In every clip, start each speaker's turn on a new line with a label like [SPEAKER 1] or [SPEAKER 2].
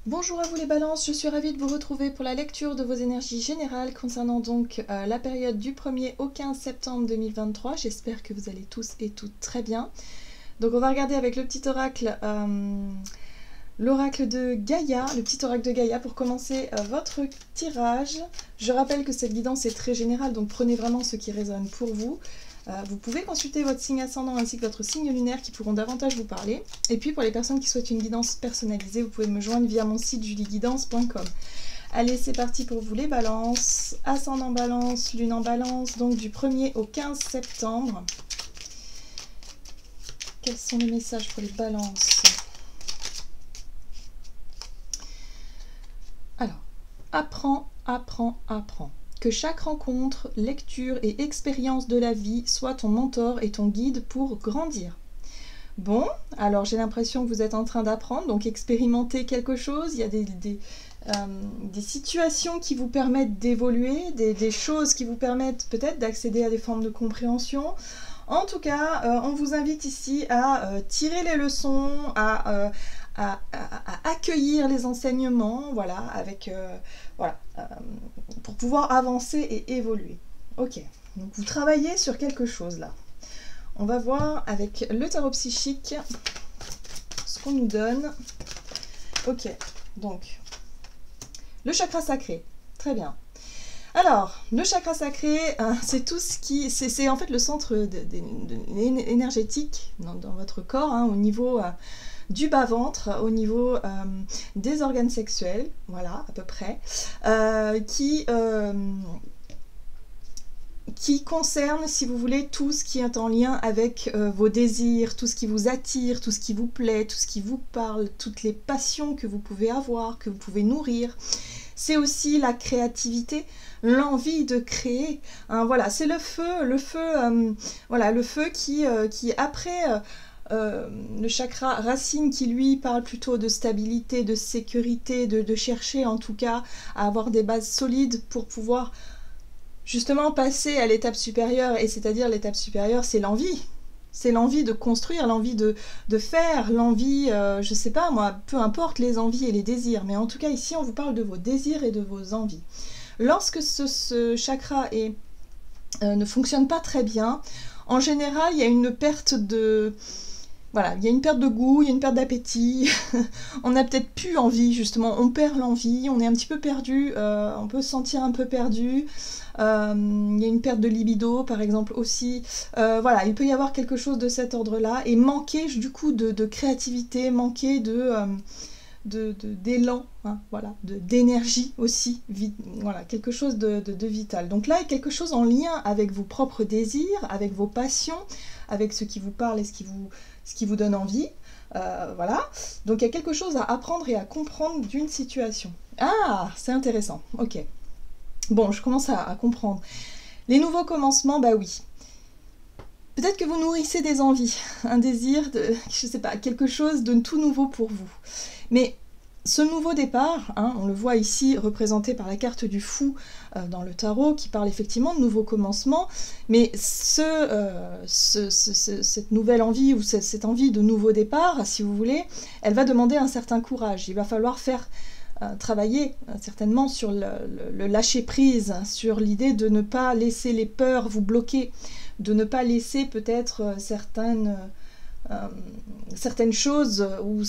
[SPEAKER 1] Bonjour à vous les balances, je suis ravie de vous retrouver pour la lecture de vos énergies générales concernant donc la période du 1er au 15 septembre 2023. J'espère que vous allez tous et toutes très bien. Donc on va regarder avec le petit oracle, l'oracle de Gaïa, le petit oracle de Gaïa pour commencer votre tirage. Je rappelle que cette guidance est très générale, donc prenez vraiment ce qui résonne pour vous. Vous pouvez consulter votre signe ascendant ainsi que votre signe lunaire qui pourront davantage vous parler. Et puis pour les personnes qui souhaitent une guidance personnalisée, vous pouvez me joindre via mon site julieguidance.com. Allez, c'est parti pour vous les balances. Ascendant balance, lune en balance, donc du 1er au 15 septembre. Quels sont les messages pour les balances? Alors, apprends, apprends, apprends. Que chaque rencontre, lecture et expérience de la vie soit ton mentor et ton guide pour grandir. Bon, alors j'ai l'impression que vous êtes en train d'apprendre, donc expérimenter quelque chose. Il y a des situations qui vous permettent d'évoluer, des choses qui vous permettent peut-être d'accéder à des formes de compréhension. En tout cas, on vous invite ici à tirer les leçons, à accueillir les enseignements, voilà, avec pour pouvoir avancer et évoluer. Ok, donc vous travaillez sur quelque chose là. On va voir avec le tarot psychique ce qu'on nous donne. Ok, donc le chakra sacré, très bien. Alors, le chakra sacré, c'est tout ce qui... C'est en fait le centre énergétique dans votre corps, hein, au niveau du bas-ventre, au niveau des organes sexuels, voilà, à peu près, qui concerne, si vous voulez, tout ce qui est en lien avec vos désirs, tout ce qui vous attire, tout ce qui vous plaît, tout ce qui vous parle, toutes les passions que vous pouvez avoir, que vous pouvez nourrir. C'est aussi la créativité, l'envie de créer. Hein, voilà, c'est le feu, voilà, le feu qui après le chakra racine qui lui parle plutôt de stabilité, de sécurité, de chercher en tout cas à avoir des bases solides pour pouvoir justement passer à l'étape supérieure. Et c'est-à-dire l'étape supérieure, c'est l'envie. C'est l'envie de construire, l'envie de faire, l'envie, je sais pas moi, peu importe les envies et les désirs, mais en tout cas ici on vous parle de vos désirs et de vos envies. Lorsque ce chakra ne fonctionne pas très bien, en général il y a une perte de... Voilà, il y a une perte de goût, il y a une perte d'appétit, on n'a peut-être plus envie justement, on perd l'envie, on est un petit peu perdu, on peut se sentir un peu perdu. Il y a une perte de libido par exemple aussi, voilà, il peut y avoir quelque chose de cet ordre là et manquer du coup de créativité, manquer d'élan, hein, voilà, d'énergie aussi, voilà, quelque chose de vital. Donc là, il y a quelque chose en lien avec vos propres désirs, avec vos passions, avec ce qui vous parle et ce qui vous donne envie, voilà. Donc il y a quelque chose à apprendre et à comprendre d'une situation. Ah, c'est intéressant, ok. Bon, je commence à comprendre. Les nouveaux commencements, bah oui. Peut-être que vous nourrissez des envies, un désir de, je sais pas, quelque chose de tout nouveau pour vous. Mais ce nouveau départ, hein, on le voit ici représenté par la carte du fou dans le tarot, qui parle effectivement de nouveaux commencements, mais cette nouvelle envie, ou cette envie de nouveau départ, si vous voulez, elle va demander un certain courage. Il va falloir travailler certainement sur le lâcher-prise, sur l'idée de ne pas laisser les peurs vous bloquer, de ne pas laisser peut-être certaines choses ou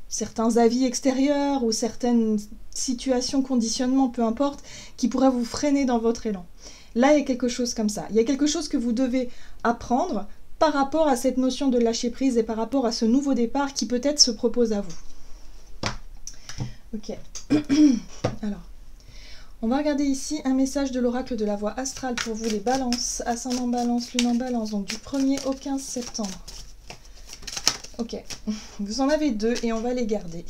[SPEAKER 1] certains avis extérieurs ou certaines situations, conditionnements, peu importe, qui pourraient vous freiner dans votre élan. Là, il y a quelque chose comme ça. Il y a quelque chose que vous devez apprendre par rapport à cette notion de lâcher-prise et par rapport à ce nouveau départ qui peut-être se propose à vous. Ok. Alors, on va regarder ici un message de l'oracle de la voie astrale pour vous les balances, ascendant balance, lune en balance, donc du 1er au 15 septembre. Ok, vous en avez deux et on va les garder.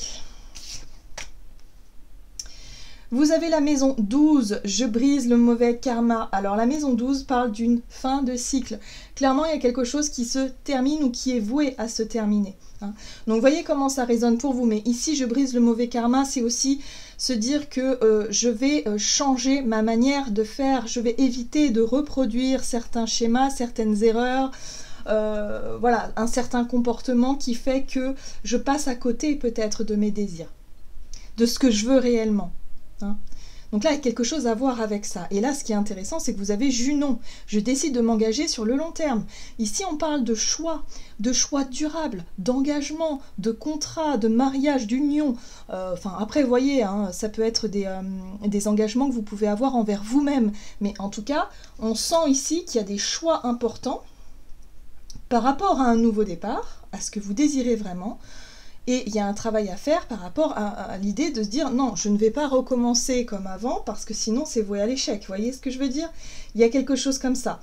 [SPEAKER 1] Vous avez la maison 12, je brise le mauvais karma. Alors la maison 12 parle d'une fin de cycle. Clairement, il y a quelque chose qui se termine ou qui est voué à se terminer. Hein. Donc voyez comment ça résonne pour vous. Mais ici, je brise le mauvais karma, c'est aussi se dire que je vais changer ma manière de faire. Je vais éviter de reproduire certains schémas, certaines erreurs. Voilà, un certain comportement qui fait que je passe à côté peut-être de mes désirs. de ce que je veux réellement, hein. Donc là, il y a quelque chose à voir avec ça. Et là, ce qui est intéressant, c'est que vous avez Junon. Je décide de m'engager sur le long terme. Ici, on parle de choix durables, d'engagement, de contrat, de mariage, d'union. Enfin, après, vous voyez, hein, ça peut être des engagements que vous pouvez avoir envers vous-même. Mais en tout cas, on sent ici qu'il y a des choix importants par rapport à un nouveau départ, à ce que vous désirez vraiment. Et il y a un travail à faire par rapport à l'idée de se dire non, je ne vais pas recommencer comme avant parce que sinon c'est voué à l'échec. Vous voyez ce que je veux dire? Il y a quelque chose comme ça.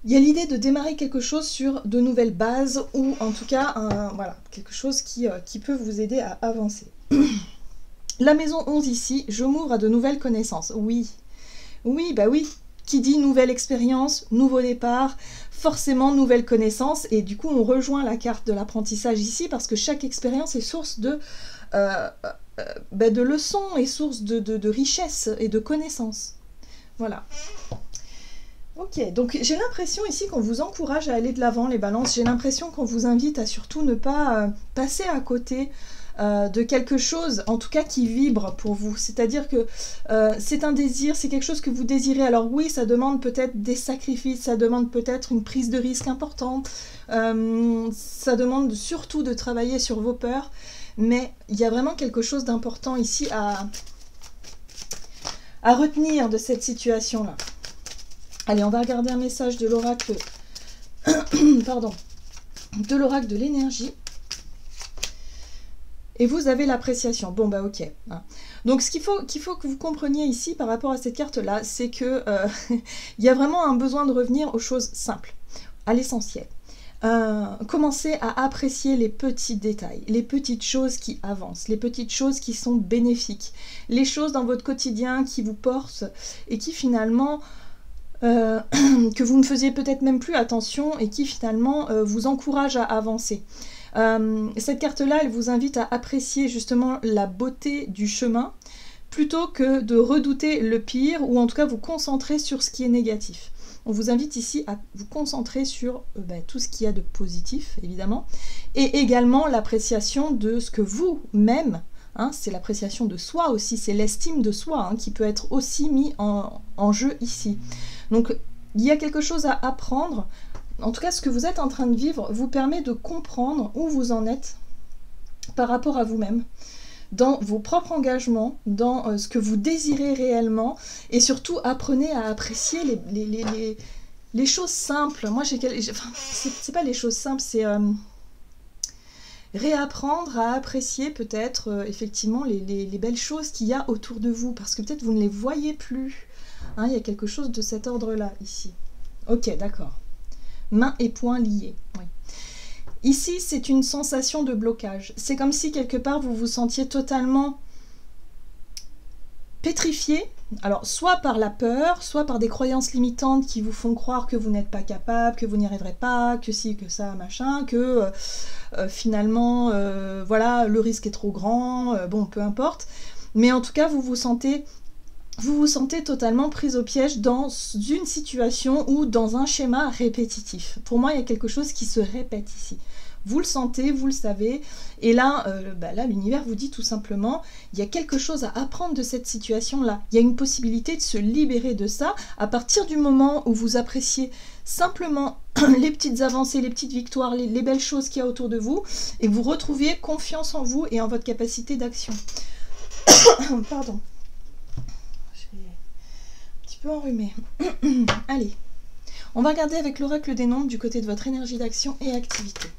[SPEAKER 1] Il y a l'idée de démarrer quelque chose sur de nouvelles bases ou en tout cas voilà, quelque chose qui peut vous aider à avancer. La maison 11 ici, je m'ouvre à de nouvelles connaissances. Oui, oui, bah oui. Qui dit nouvelle expérience, nouveau départ, forcément nouvelle connaissance, et du coup on rejoint la carte de l'apprentissage ici parce que chaque expérience est source de leçons et source de richesse et de connaissances. Voilà. Ok, donc j'ai l'impression ici qu'on vous encourage à aller de l'avant les balances, j'ai l'impression qu'on vous invite à surtout ne pas passer à côté de quelque chose, en tout cas qui vibre pour vous. C'est-à-dire que c'est un désir, c'est quelque chose que vous désirez. Alors oui, ça demande peut-être des sacrifices, ça demande peut-être une prise de risque importante, ça demande surtout de travailler sur vos peurs, mais il y a vraiment quelque chose d'important ici à retenir de cette situation-là. Allez, on va regarder un message de l'oracle pardon, de l'oracle de l'énergie. Et vous avez l'appréciation. Bon, bah ok. Donc, ce qu'il faut que vous compreniez ici par rapport à cette carte-là, c'est que il y a vraiment un besoin de revenir aux choses simples, à l'essentiel. Commencez à apprécier les petits détails, les petites choses qui avancent, les petites choses qui sont bénéfiques, les choses dans votre quotidien qui vous portent et qui finalement... que vous ne faisiez peut-être même plus attention et qui finalement vous encouragent à avancer. Cette carte-là, elle vous invite à apprécier justement la beauté du chemin plutôt que de redouter le pire ou en tout cas vous concentrer sur ce qui est négatif. On vous invite ici à vous concentrer sur tout ce qu'il y a de positif, évidemment, et également l'appréciation de ce que vous-même, hein, c'est l'appréciation de soi aussi, c'est l'estime de soi hein, qui peut être aussi mis en jeu ici. Donc, il y a quelque chose à apprendre. En tout cas, ce que vous êtes en train de vivre vous permet de comprendre où vous en êtes par rapport à vous-même, dans vos propres engagements, dans ce que vous désirez réellement, et surtout apprenez à apprécier les choses simples. Moi, c'est pas les choses simples, c'est réapprendre à apprécier peut-être effectivement les belles choses qu'il y a autour de vous, parce que peut-être vous ne les voyez plus. Hein, il y a quelque chose de cet ordre-là ici. Ok, d'accord. Mains et poings liés. Oui. Ici, c'est une sensation de blocage. C'est comme si quelque part vous vous sentiez totalement pétrifié. Alors, soit par la peur, soit par des croyances limitantes qui vous font croire que vous n'êtes pas capable, que vous n'y arriverez pas, que si, que ça, machin, que finalement, voilà, le risque est trop grand, bon, peu importe. Mais en tout cas, vous vous sentez totalement prise au piège dans une situation ou dans un schéma répétitif. Pour moi, il y a quelque chose qui se répète ici. Vous le sentez, vous le savez, et là, là l'univers vous dit tout simplement, il y a quelque chose à apprendre de cette situation-là. Il y a une possibilité de se libérer de ça à partir du moment où vous appréciez simplement les petites avancées, les petites victoires, les belles choses qu'il y a autour de vous, et vous retrouviez confiance en vous et en votre capacité d'action. Pardon. Peu enrhumé. Allez, on va regarder avec l'oracle des nombres du côté de votre énergie d'action et activité.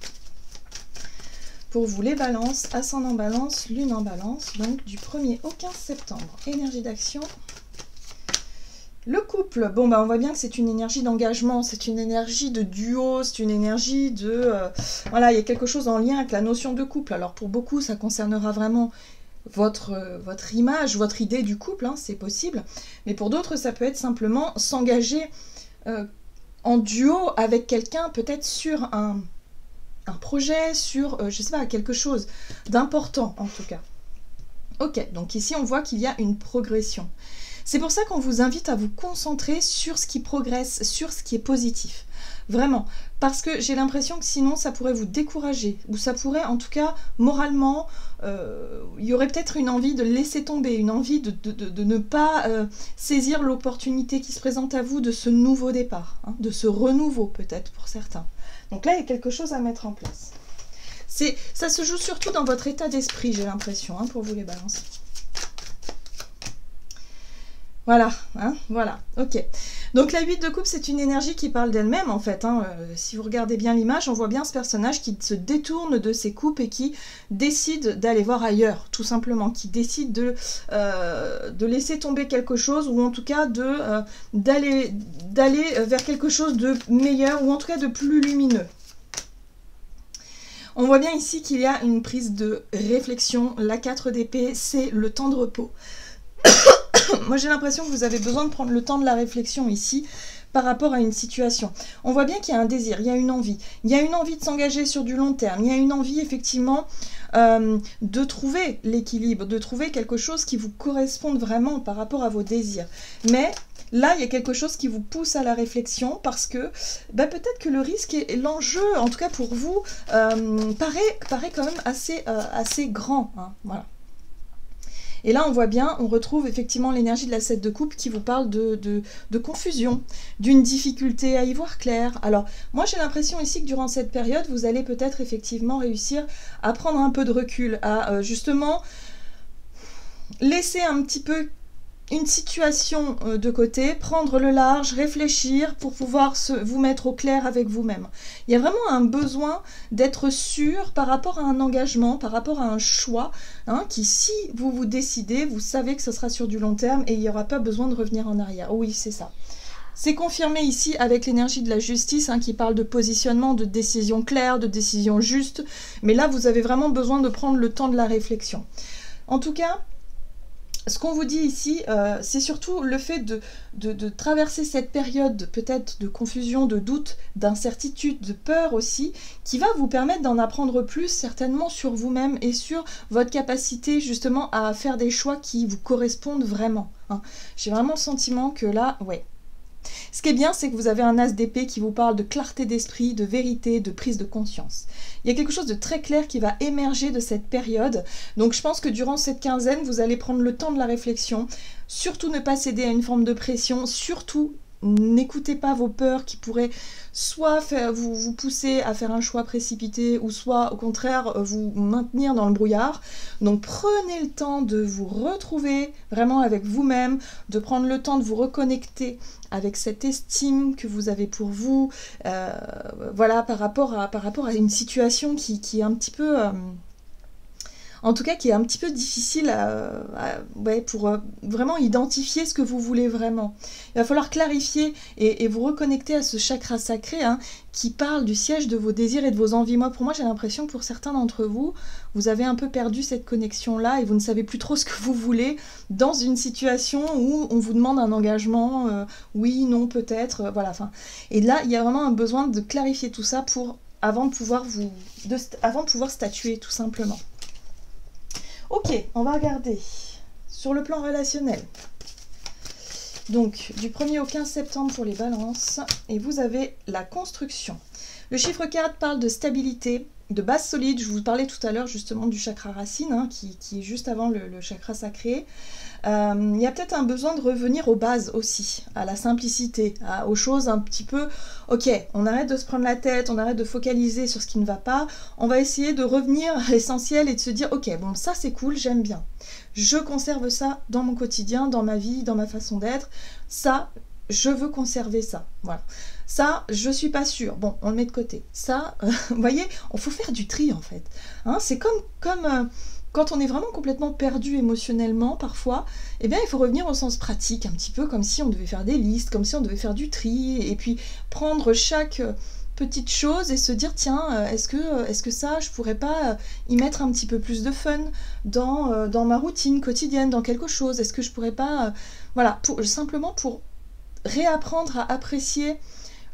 [SPEAKER 1] Pour vous, les balances, ascendant balance, lune en balance, donc du 1er au 15 septembre. Énergie d'action. Le couple, bon bah on voit bien que c'est une énergie d'engagement, c'est une énergie de duo, c'est une énergie de... voilà, il y a quelque chose en lien avec la notion de couple. Alors pour beaucoup, ça concernera vraiment... votre image, votre idée du couple, hein, c'est possible, mais pour d'autres ça peut être simplement s'engager en duo avec quelqu'un, peut-être sur un projet, sur, je sais pas, quelque chose d'important en tout cas. Ok, donc ici on voit qu'il y a une progression. C'est pour ça qu'on vous invite à vous concentrer sur ce qui progresse, sur ce qui est positif. Vraiment. Parce que j'ai l'impression que sinon, ça pourrait vous décourager. Ou ça pourrait, en tout cas, moralement, il y aurait peut-être une envie de laisser tomber, une envie de ne pas saisir l'opportunité qui se présente à vous de ce nouveau départ, hein, de ce renouveau peut-être pour certains. Donc là, il y a quelque chose à mettre en place. Ça se joue surtout dans votre état d'esprit, j'ai l'impression, hein, pour vous les balances. Voilà, hein, voilà, ok. Donc la 8 de coupe, c'est une énergie qui parle d'elle-même en fait. Hein. Si vous regardez bien l'image, on voit bien ce personnage qui se détourne de ses coupes et qui décide d'aller voir ailleurs, tout simplement. Qui décide de laisser tomber quelque chose ou en tout cas d'aller vers quelque chose de meilleur ou en tout cas de plus lumineux. On voit bien ici qu'il y a une prise de réflexion. La 4 d'épée, c'est le temps de repos. Moi j'ai l'impression que vous avez besoin de prendre le temps de la réflexion ici par rapport à une situation. On voit bien qu'il y a un désir, il y a une envie. Il y a une envie de s'engager sur du long terme. Il y a une envie effectivement de trouver l'équilibre, de trouver quelque chose qui vous corresponde vraiment par rapport à vos désirs. Mais là, il y a quelque chose qui vous pousse à la réflexion parce que peut-être que le risque et l'enjeu, en tout cas pour vous, paraît quand même assez grand. Hein, voilà. Et là, on voit bien, on retrouve effectivement l'énergie de la 7 de coupe qui vous parle de confusion, d'une difficulté à y voir clair. Alors, moi, j'ai l'impression ici que durant cette période, vous allez peut-être effectivement réussir à prendre un peu de recul, à justement laisser un petit peu une situation de côté, prendre le large, réfléchir pour pouvoir vous mettre au clair avec vous-même. Il y a vraiment un besoin d'être sûr par rapport à un engagement, par rapport à un choix, hein, qui si vous vous décidez, vous savez que ce sera sur du long terme et il n'y aura pas besoin de revenir en arrière. Oui, c'est ça. C'est confirmé ici avec l'énergie de la justice, hein, qui parle de positionnement, de décision claire, de décision juste, mais là vous avez vraiment besoin de prendre le temps de la réflexion. En tout cas, ce qu'on vous dit ici, c'est surtout le fait de traverser cette période peut-être de confusion, de doute, d'incertitude, de peur aussi, qui va vous permettre d'en apprendre plus certainement sur vous-même et sur votre capacité justement à faire des choix qui vous correspondent vraiment. Hein. J'ai vraiment le sentiment que là, ouais. Ce qui est bien, c'est que vous avez un as d'épée qui vous parle de clarté d'esprit, de vérité, de prise de conscience. Il y a quelque chose de très clair qui va émerger de cette période. Donc je pense que durant cette quinzaine, vous allez prendre le temps de la réflexion. Surtout ne pas céder à une forme de pression. Surtout, n'écoutez pas vos peurs qui pourraient soit vous pousser à faire un choix précipité ou soit au contraire vous maintenir dans le brouillard. Donc prenez le temps de vous retrouver vraiment avec vous-même, de prendre le temps de vous reconnecter avec cette estime que vous avez pour vous, voilà, par rapport à une situation qui est un petit peu... en tout cas, qui est un petit peu difficile pour vraiment identifier ce que vous voulez vraiment. Il va falloir clarifier et vous reconnecter à ce chakra sacré, hein, qui parle du siège de vos désirs et de vos envies. Moi, pour moi, j'ai l'impression que pour certains d'entre vous, vous avez un peu perdu cette connexion-là et vous ne savez plus trop ce que vous voulez dans une situation où on vous demande un engagement, oui, non, peut-être, voilà. Enfin, et là, il y a vraiment un besoin de clarifier tout ça avant de pouvoir statuer, tout simplement. Ok, on va regarder sur le plan relationnel. Donc, du 1er au 15 septembre pour les balances, et vous avez la construction. Le chiffre 4 parle de stabilité, de base solide. Je vous parlais tout à l'heure justement du chakra racine, hein, qui est juste avant le chakra sacré. Il y a peut-être un besoin de revenir aux bases aussi, à la simplicité, aux choses un petit peu, ok, on arrête de se prendre la tête, on arrête de focaliser sur ce qui ne va pas, on va essayer de revenir à l'essentiel et de se dire, ok, bon, ça c'est cool, j'aime bien. Je conserve ça dans mon quotidien, dans ma vie, dans ma façon d'être, ça, je veux conserver ça, voilà. Ça, je suis pas sûre, bon, on le met de côté. Ça, vous voyez, il faut faire du tri en fait. Hein, c'est comme quand on est vraiment complètement perdu émotionnellement, parfois, eh bien, il faut revenir au sens pratique, un petit peu comme si on devait faire des listes, comme si on devait faire du tri, et puis prendre chaque petite chose et se dire, tiens, est-ce que ça, je pourrais pas y mettre un petit peu plus de fun dans ma routine quotidienne, dans quelque chose? Est-ce que je pourrais pas, voilà, simplement pour réapprendre à apprécier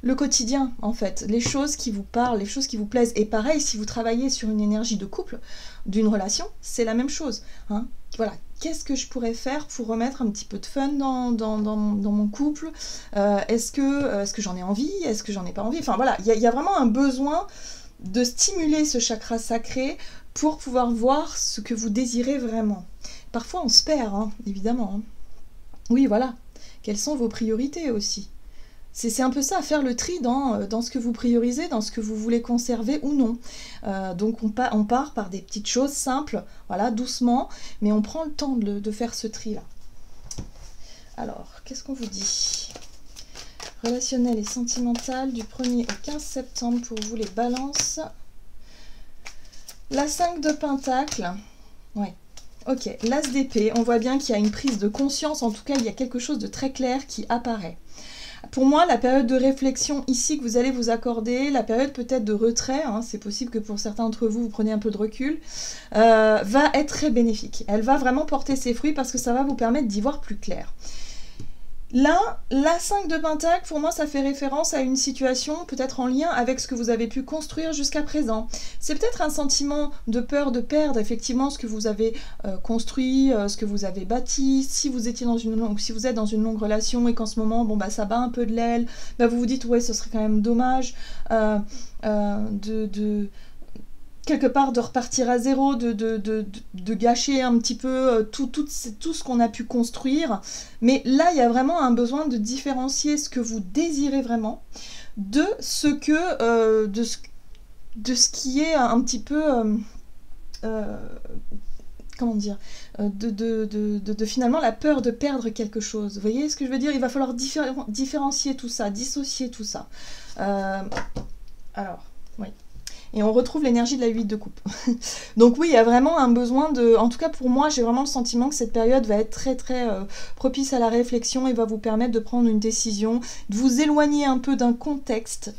[SPEAKER 1] le quotidien, en fait, les choses qui vous parlent, les choses qui vous plaisent. Et pareil, si vous travaillez sur une énergie de couple, d'une relation, c'est la même chose. Hein. Voilà, qu'est-ce que je pourrais faire pour remettre un petit peu de fun dans mon couple? Est-ce que j'en ai envie? Est-ce que j'en ai pas envie? Enfin voilà, il y a vraiment un besoin de stimuler ce chakra sacré pour pouvoir voir ce que vous désirez vraiment. Parfois on se perd, hein, évidemment. Hein. Oui, voilà. Quelles sont vos priorités aussi? C'est un peu ça, faire le tri dans ce que vous priorisez, dans ce que vous voulez conserver ou non. Donc on part par des petites choses simples, voilà, doucement, mais on prend le temps de faire ce tri-là. Alors, qu'est-ce qu'on vous dit? Relationnel et sentimental du 1er au 15 septembre pour vous les balances. La 5 de Pentacle, ouais. Ok, l'As d'épée, on voit bien qu'il y a une prise de conscience, en tout cas il y a quelque chose de très clair qui apparaît. Pour moi, la période de réflexion ici que vous allez vous accorder, la période peut-être de retrait, hein, c'est possible que pour certains d'entre vous, vous preniez un peu de recul, va être très bénéfique. Elle va vraiment porter ses fruits parce que ça va vous permettre d'y voir plus clair. Là, la 5 de Pentacle, pour moi, ça fait référence à une situation peut-être en lien avec ce que vous avez pu construire jusqu'à présent. C'est peut-être un sentiment de peur de perdre effectivement ce que vous avez construit, ce que vous avez bâti. Si vous étiez si vous êtes dans une longue relation et qu'en ce moment, bon bah ça bat un peu de l'aile, bah, vous vous dites ouais, ce serait quand même dommage quelque part de repartir à zéro, de gâcher un petit peu tout ce qu'on a pu construire. Mais là, il y a vraiment un besoin de différencier ce que vous désirez vraiment de ce qui est un petit peu... comment dire, finalement la peur de perdre quelque chose. Vous voyez ce que je veux dire? Il va falloir différencier tout ça, dissocier tout ça. Alors, oui. Et on retrouve l'énergie de la 8 de coupe. Donc oui, il y a vraiment un besoin de... En tout cas pour moi, j'ai vraiment le sentiment que cette période va être très très propice à la réflexion et va vous permettre de prendre une décision, de vous éloigner un peu d'un contexte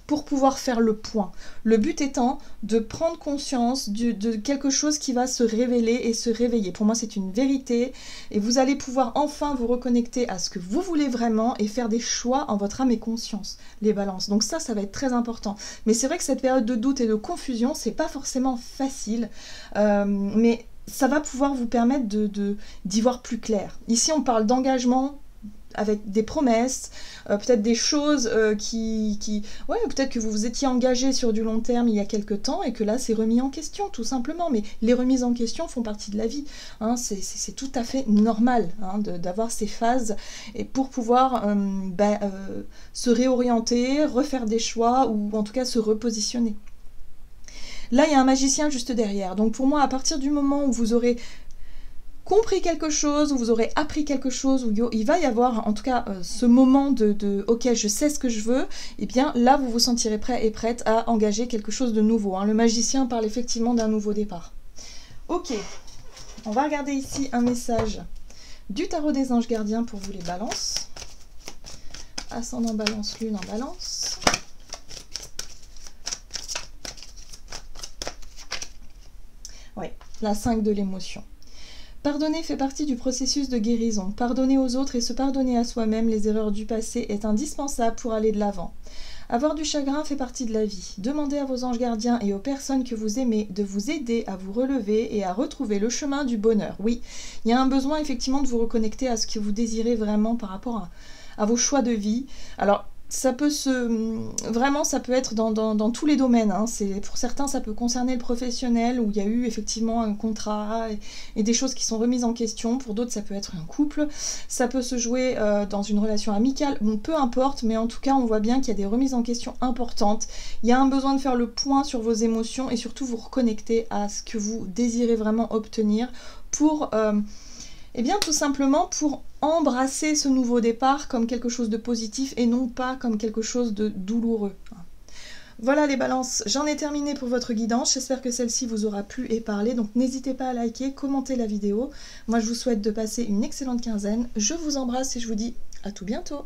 [SPEAKER 1] pour pouvoir faire le point. Le but étant de prendre conscience de quelque chose qui va se révéler et se réveiller. Pour moi, c'est une vérité et vous allez pouvoir enfin vous reconnecter à ce que vous voulez vraiment et faire des choix en votre âme et conscience, les balances. Donc ça va être très important. Mais c'est vrai que cette période de doute et de confusion, c'est pas forcément facile, mais ça va pouvoir vous permettre d'y voir plus clair. Ici, on parle d'engagement avec des promesses, peut-être des choses ouais, peut-être que vous vous étiez engagé sur du long terme il y a quelque temps et que là c'est remis en question tout simplement, mais les remises en question font partie de la vie, hein, c'est tout à fait normal hein, d'avoir ces phases et pour pouvoir se réorienter, refaire des choix ou en tout cas se repositionner. Là, il y a un magicien juste derrière. Donc pour moi, à partir du moment où vous aurez compris quelque chose, où vous aurez appris quelque chose, où il va y avoir en tout cas ce moment de ok, je sais ce que je veux, et bien là, vous vous sentirez prêt et prête à engager quelque chose de nouveau. Hein. Le magicien parle effectivement d'un nouveau départ. Ok, on va regarder ici un message du tarot des anges gardiens pour vous les balances. Ascendant balance, lune en balance. Oui, la 5 de l'émotion. Pardonner fait partie du processus de guérison. Pardonner aux autres et se pardonner à soi-même les erreurs du passé est indispensable pour aller de l'avant. Avoir du chagrin fait partie de la vie. Demandez à vos anges gardiens et aux personnes que vous aimez de vous aider à vous relever et à retrouver le chemin du bonheur. Oui, il y a un besoin effectivement de vous reconnecter à ce que vous désirez vraiment par rapport à vos choix de vie. Alors, ça peut ça peut être dans tous les domaines. Hein. Pour certains, ça peut concerner le professionnel où il y a eu effectivement un contrat et des choses qui sont remises en question. Pour d'autres, ça peut être un couple. Ça peut se jouer dans une relation amicale. Bon, peu importe, mais en tout cas, on voit bien qu'il y a des remises en question importantes. Il y a un besoin de faire le point sur vos émotions et surtout vous reconnecter à ce que vous désirez vraiment obtenir pour... Eh bien, tout simplement pour embrasser ce nouveau départ comme quelque chose de positif et non pas comme quelque chose de douloureux. Voilà les balances, j'en ai terminé pour votre guidance. J'espère que celle-ci vous aura plu et parlé. Donc n'hésitez pas à liker, commenter la vidéo. Moi, je vous souhaite de passer une excellente quinzaine. Je vous embrasse et je vous dis à tout bientôt.